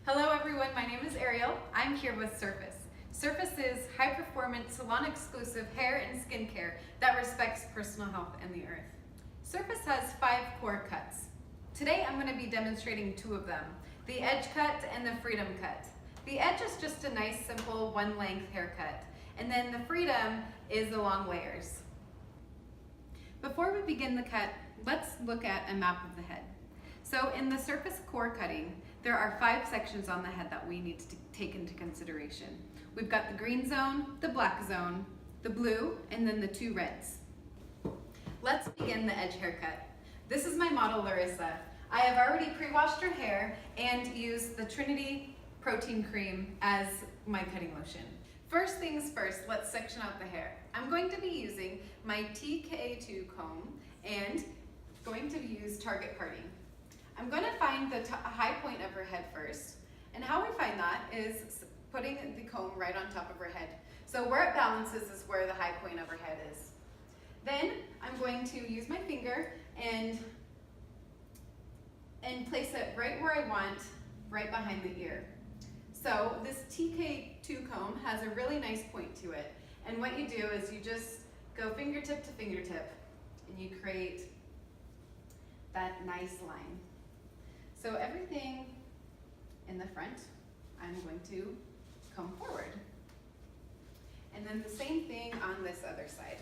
Hello everyone, my name is Ariel. I'm here with Surface. Surface is high-performance, salon-exclusive hair and skincare that respects personal health and the earth. Surface has 5 core cuts. Today I'm going to be demonstrating 2 of them, the edge cut and the freedom cut. The edge is just a nice, simple, one-length haircut, and then the freedom is the long layers. Before we begin the cut, let's look at a map of the head. So in the surface core cutting, there are 5 sections on the head that we need to take into consideration. We've got the green zone, the black zone, the blue, and then the 2 reds. Let's begin the edge haircut. This is my model, Larissa. I have already pre-washed her hair and used the Trinity Protein Cream as my cutting lotion. First things first, let's section out the hair. I'm going to be using my TK2 comb and going to use target parting. I'm going to find the high point of her head first, and how we find that is putting the comb right on top of her head. So where it balances is where the high point of her head is. Then I'm going to use my finger and place it right where I want, right behind the ear. So this TK2 comb has a really nice point to it, and what you do is you just go fingertip to fingertip and you create that nice line. So everything in the front, I'm going to comb forward. And then the same thing on this other side.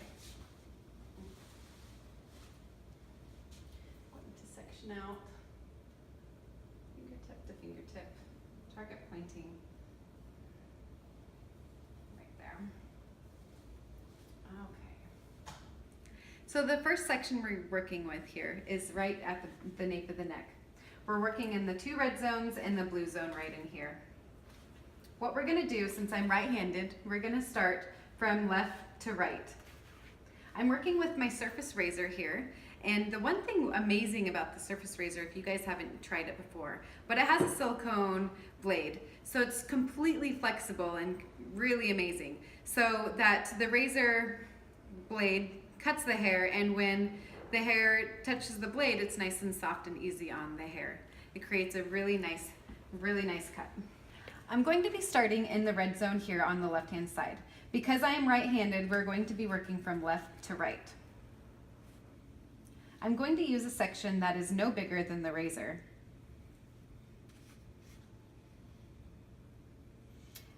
Going to section out, fingertip to fingertip, target pointing right there. Okay. So the first section we're working with here is right at the nape of the neck. We're working in the 2 red zones and the blue zone right in here. What we're going to do, since I'm right-handed, we're going to start from left to right. I'm working with my Surface razor here, and the one thing amazing about the Surface razor, if you guys haven't tried it before, but it has a silicone blade, so it's completely flexible and really amazing. So that the razor blade cuts the hair, and when the hair touches the blade, it's nice and soft and easy on the hair. It creates a really nice cut. I'm going to be starting in the red zone here on the left-hand side. Because I am right-handed, we're going to be working from left to right. I'm going to use a section that is no bigger than the razor.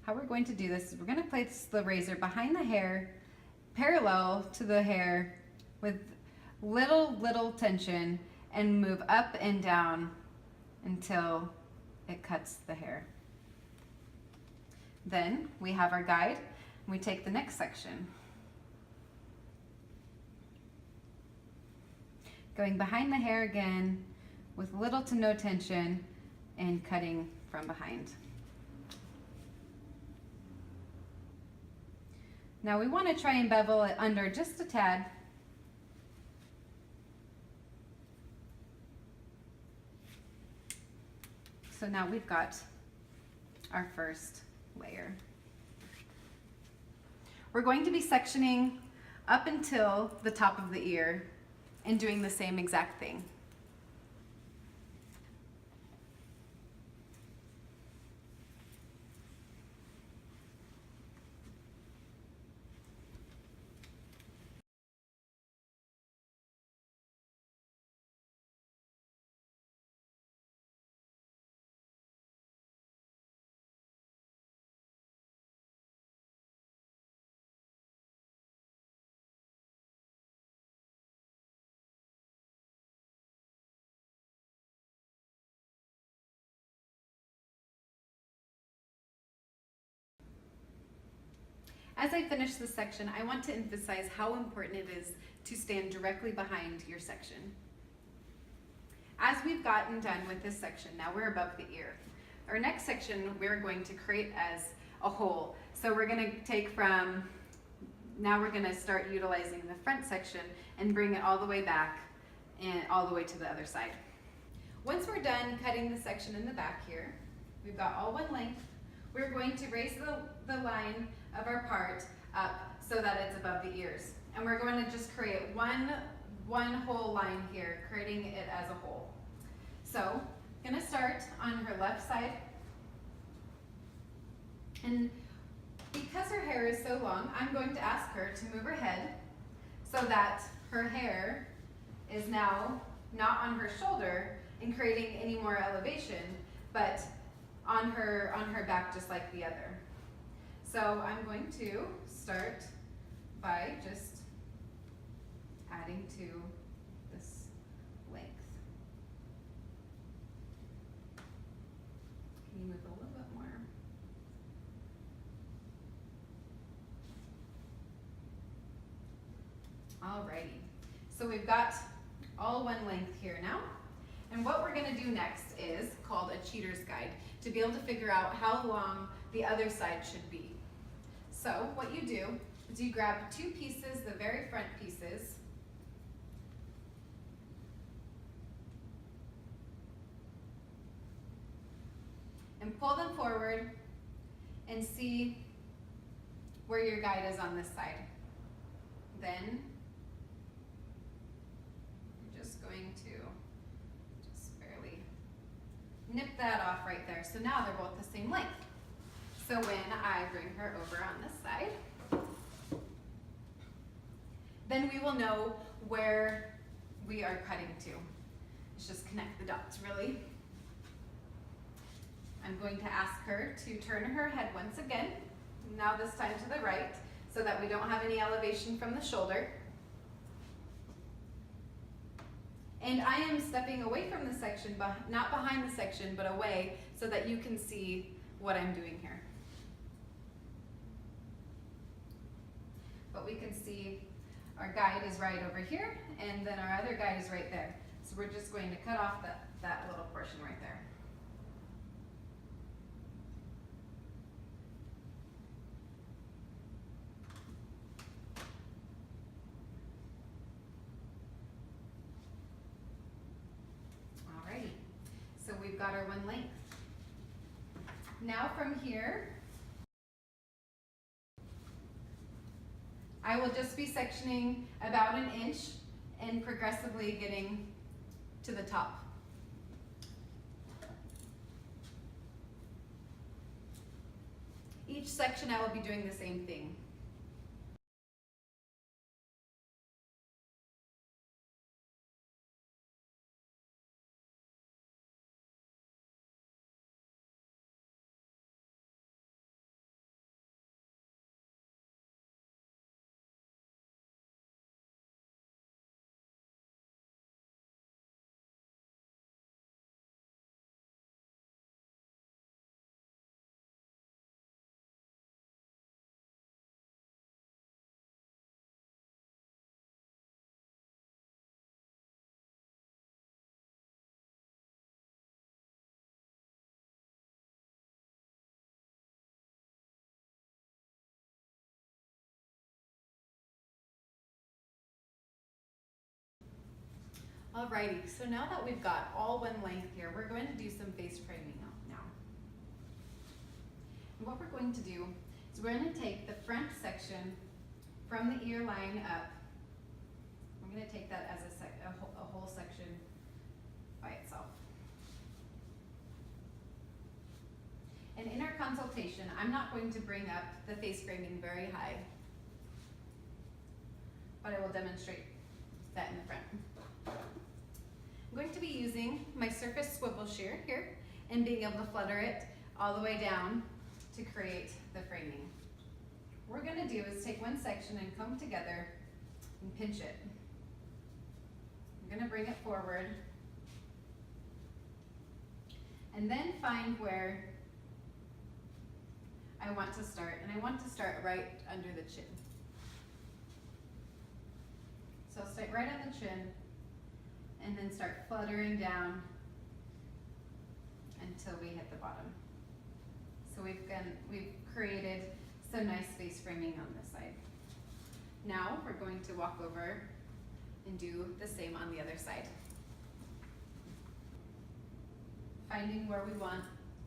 How we're going to do this is we're going to place the razor behind the hair, parallel to the hair, with little tension, and move up and down until it cuts the hair. Then we have our guide, and we take the next section. Going behind the hair again with little to no tension and cutting from behind. Now we want to try and bevel it under just a tad. So now we've got our first layer. We're going to be sectioning up until the top of the ear and doing the same exact thing. As I finish this section, I want to emphasize how important it is to stand directly behind your section. As we've gotten done with this section, now we're above the ear. Our next section we're going to create as a hole. So we're going to take from, now we're going to start utilizing the front section and bring it all the way back and all the way to the other side. Once we're done cutting the section in the back here, we've got all one length. We're going to raise the line of our part up so that it's above the ears. And we're going to just create one whole line here, creating it as a whole. So I'm going to start on her left side And because her hair is so long, I'm going to ask her to move her head so that her hair is now not on her shoulder and creating any more elevation, but on her back just like the other. So I'm going to start by just adding to this length. Can you move a little bit more? Alrighty, so we've got all one length here now. And what we're gonna do next is called a cheater's guide to be able to figure out how long the other side should be. So what you do is you grab two pieces, the very front pieces, and pull them forward and see where your guide is on this side. Then you're just going to just barely nip that off right there. So now they're both the same length. So when I bring her over on this side, then we will know where we are cutting to. Let's just connect the dots, really. I'm going to ask her to turn her head once again, now this time to the right, so that we don't have any elevation from the shoulder. And I am stepping away from the section, but not behind the section, but away, so that you can see what I'm doing here. But we can see our guide is right over here, and then our other guide is right there. So we're just going to cut off that little portion right there. Alrighty, so we've got our one length. Now from here, I will just be sectioning about an inch and progressively getting to the top. Each section I will be doing the same thing. Alrighty, so now that we've got all one length here, we're going to do some face framing now. And what we're going to do is we're going to take the front section from the ear line up. I'm going to take that as a whole section by itself. And in our consultation, I'm not going to bring up the face framing very high, but I will demonstrate that in the front. I'm going to be using my surface swivel shear here and being able to flutter it all the way down to create the framing. What we're going to do is take one section and come together and pinch it. I'm going to bring it forward and then find where I want to start, and I want to start right under the chin. So I'll start right on the chin and then start fluttering down until we hit the bottom. So we've created some nice face framing on this side. Now we're going to walk over and do the same on the other side. Finding where we want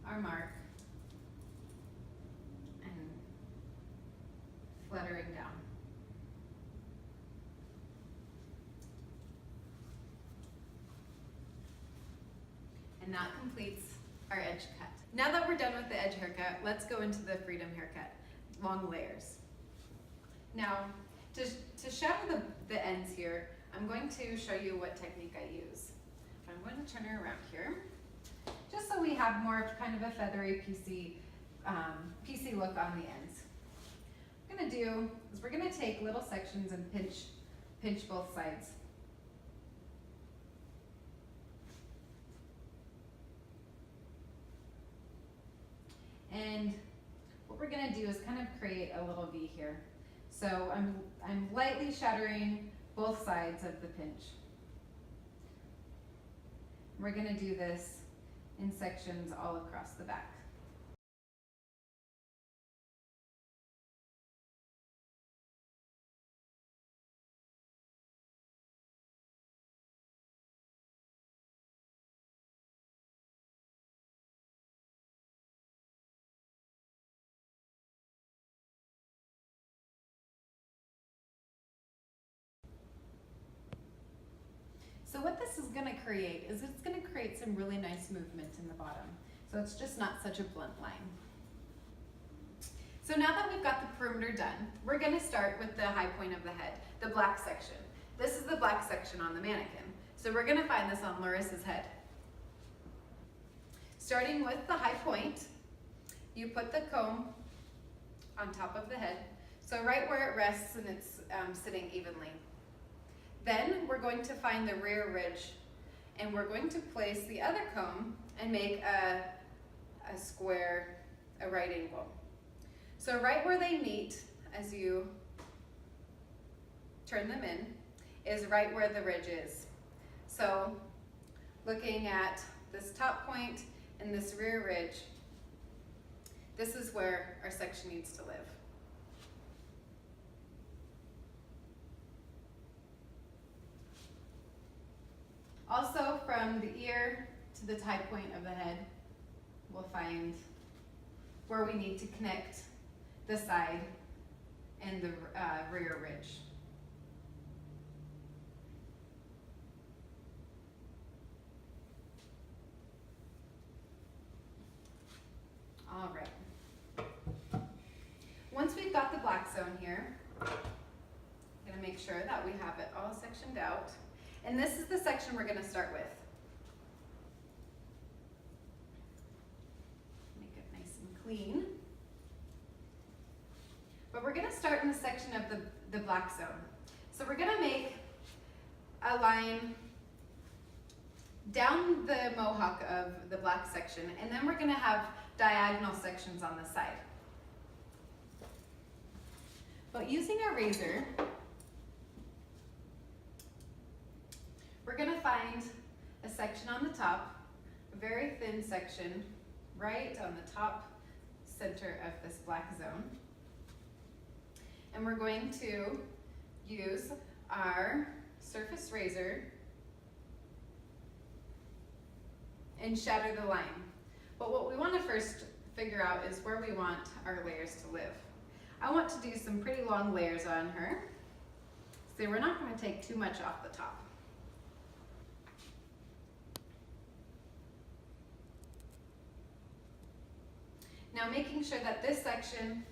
our mark and fluttering down. And that completes our edge cut. Now that we're done with the edge haircut, let's go into the freedom haircut, long layers. Now, to shadow the ends here, I'm going to show you what technique I use. I'm going to turn her around here, just so we have more of kind of a feathery, piecey look on the ends. What we're going to do is we're going to take little sections and pinch both sides. And what we're going to do is kind of create a little V here. So I'm lightly shattering both sides of the pinch. We're going to do this in sections all across the back. So what this is going to create is it's going to create some really nice movement in the bottom. So it's just not such a blunt line. So now that we've got the perimeter done, we're going to start with the high point of the head, the black section. This is the black section on the mannequin. So we're going to find this on Larissa's head. Starting with the high point, you put the comb on top of the head, so right where it rests and it's sitting evenly. Then we're going to find the rear ridge, and we're going to place the other comb and make a square, a right angle. So right where they meet, as you turn them in, is right where the ridge is. So looking at this top point and this rear ridge, this is where our section needs to live. Also, from the ear to the high point of the head, we'll find where we need to connect the side and the rear ridge. All right. Once we've got the black zone here, I'm going to make sure that we have it all sectioned out. And this is the section we're going to start with. Make it nice and clean. But we're going to start in the section of the black zone. So we're going to make a line down the mohawk of the black section, and then we're going to have diagonal sections on the side. But using our razor, we're going to find a section on the top, a very thin section, right on the top center of this black zone. And we're going to use our surface razor and shatter the line. But what we want to first figure out is where we want our layers to live. I want to do some pretty long layers on her, so we're not going to take too much off the top. Now making sure that this section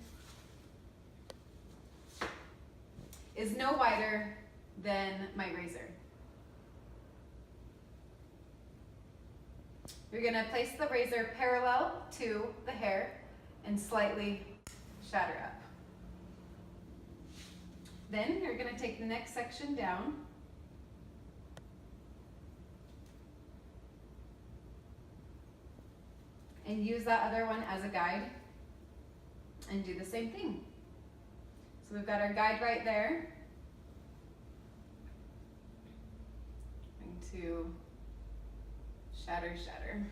is no wider than my razor. You're going to place the razor parallel to the hair and slightly shatter up. Then you're going to take the next section down and use that other one as a guide and do the same thing. So we've got our guide right there. Going to shatter, shatter.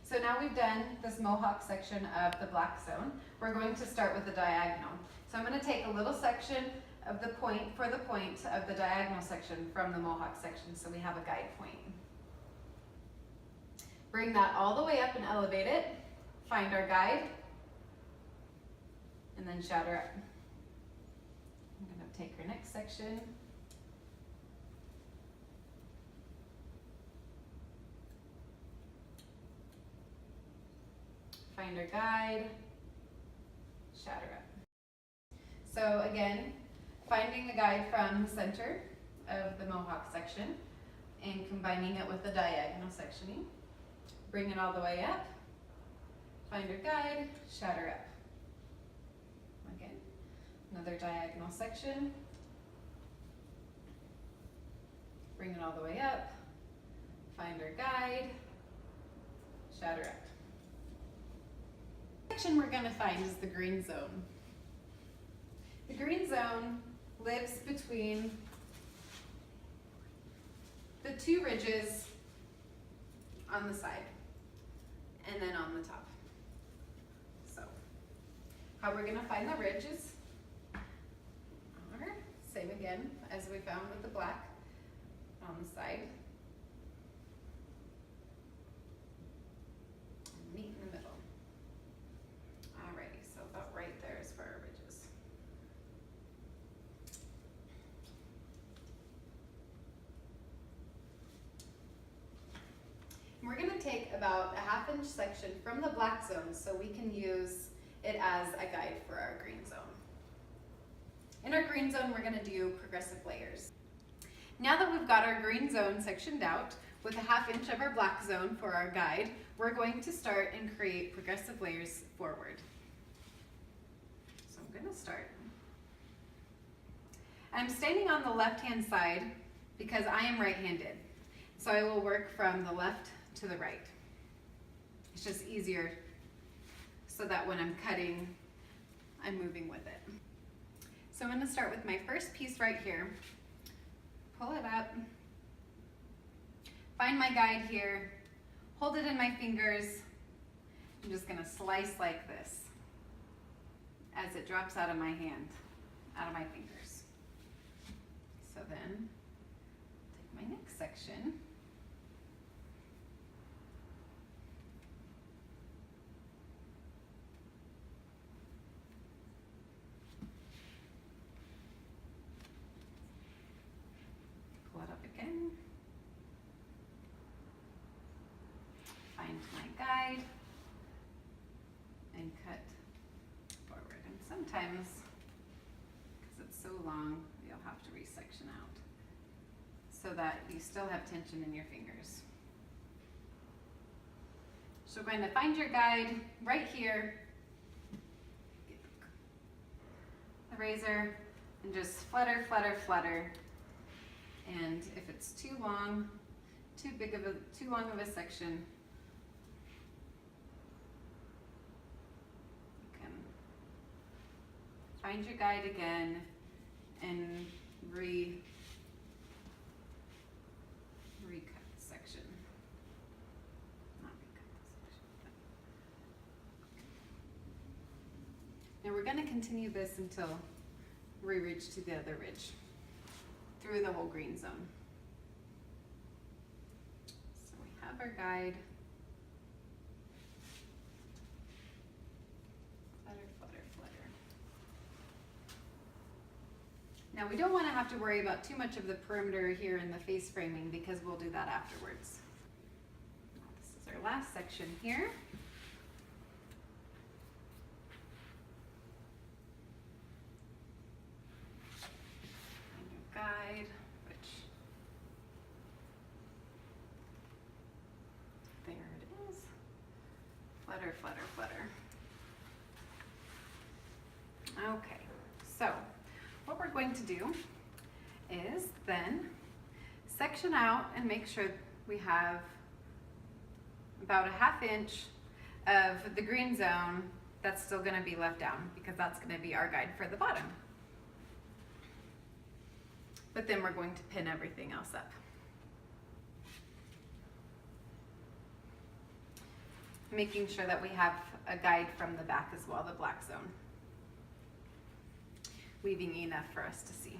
So now we've done this mohawk section of the black zone. We're going to start with the diagonal. So I'm going to take a little section of the point, for the point of the diagonal section from the Mohawk section, so we have a guide point. Bring that all the way up and elevate it, find our guide, and then shatter up. I'm going to take our next section. Find our guide, shatter up. So again, finding the guide from the center of the Mohawk section and combining it with the diagonal sectioning. Bring it all the way up, find our guide, shatter up. Again, another diagonal section. Bring it all the way up, find our guide, shatter up. The section we're going to find is the green zone. The green zone lives between the two ridges on the side and then on the top. So how we're going to find the ridges are same again as we found with the black on the side. And meet in the middle. Alrighty, so about right there is for our ridges. We're going to take about a 1/2 inch section from the black zone so we can use it as a guide for our green zone. In our green zone, we're going to do progressive layers. Now that we've got our green zone sectioned out with a 1/2 inch of our black zone for our guide, we're going to start and create progressive layers forward. So I'm going to start. I'm standing on the left-hand side because I am right-handed. So I will work from the left to the right. It's just easier so that when I'm cutting, I'm moving with it. So I'm going to start with my first piece right here. Pull it up. Find my guide here. Hold it in my fingers. I'm just going to slice like this as it drops out of my hand, out of my fingers. So then, take my next section. Pull it up again. Find my guide and cut forward. And sometimes, because it's so long, you'll have to resection out so that you still have tension in your fingers. So we're going to find your guide right here, the razor, and just flutter, flutter, flutter. And if it's too long, too long of a section, you can find your guide again and recut the section. Not recut the section. Now we're going to continue this until we reach to the other ridge through the whole green zone. So we have our guide. Flutter, flutter, flutter. Now we don't want to have to worry about too much of the perimeter here in the face framing because we'll do that afterwards. This is our last section here. Guide, which there it is. Flutter, flutter, flutter. Okay, so what we're going to do is then section out and make sure we have about a 1/2 inch of the green zone that's still going to be left down because that's going to be our guide for the bottom. But then we're going to pin everything else up. Making sure that we have a guide from the back as well, the black zone. weaving enough for us to see.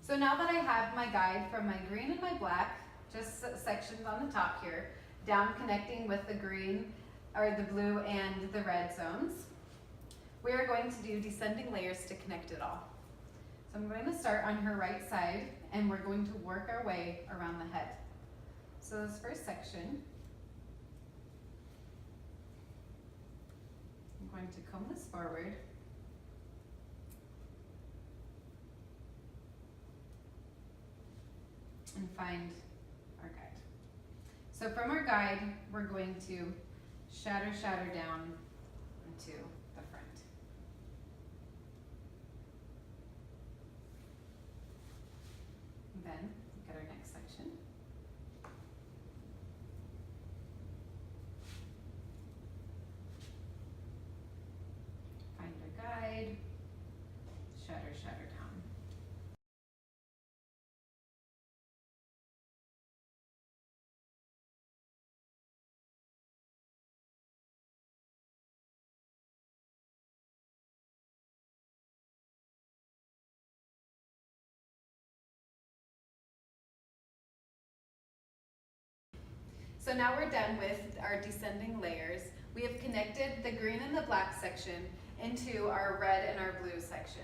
So now that I have my guide from my green and my black, just sections on the top here, down connecting with the green, or the blue and the red zones, we are going to do descending layers to connect it all. So I'm going to start on her right side, and we're going to work our way around the head. So this first section, I'm going to comb this forward. And find our guide. So from our guide, we're going to shatter down into the front. And then look at our next section. Find our guide, shatter down. So now we're done with our descending layers. We have connected the green and the black section into our red and our blue section.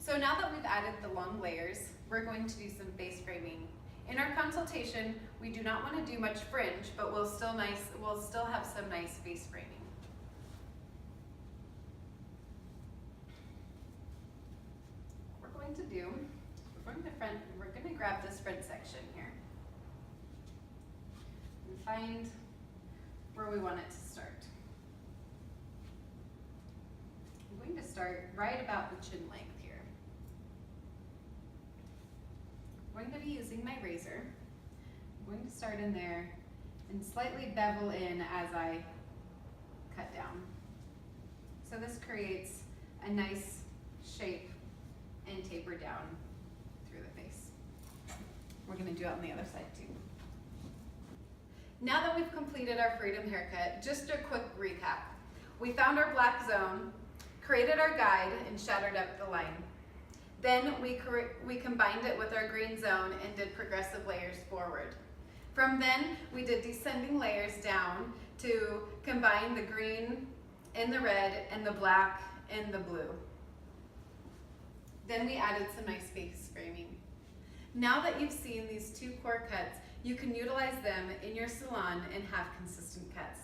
So now that we've added the long layers, we're going to do some face framing. In our consultation, we do not want to do much fringe, but we'll still have some nice face framing. What we're going to do, we're going to grab this front section here. Find where we want it to start. I'm going to start right about the chin length here. I'm going to be using my razor. I'm going to start in there and slightly bevel in as I cut down. So this creates a nice shape and taper down through the face. We're going to do it on the other side too. Now that we've completed our freedom haircut, just a quick recap. We found our black zone, created our guide, and shattered up the line. Then we combined it with our green zone and did progressive layers forward. From then, we did descending layers down to combine the green and the red and the black and the blue. Then we added some nice face framing. Now that you've seen these two core cuts, you can utilize them in your salon and have consistent cuts.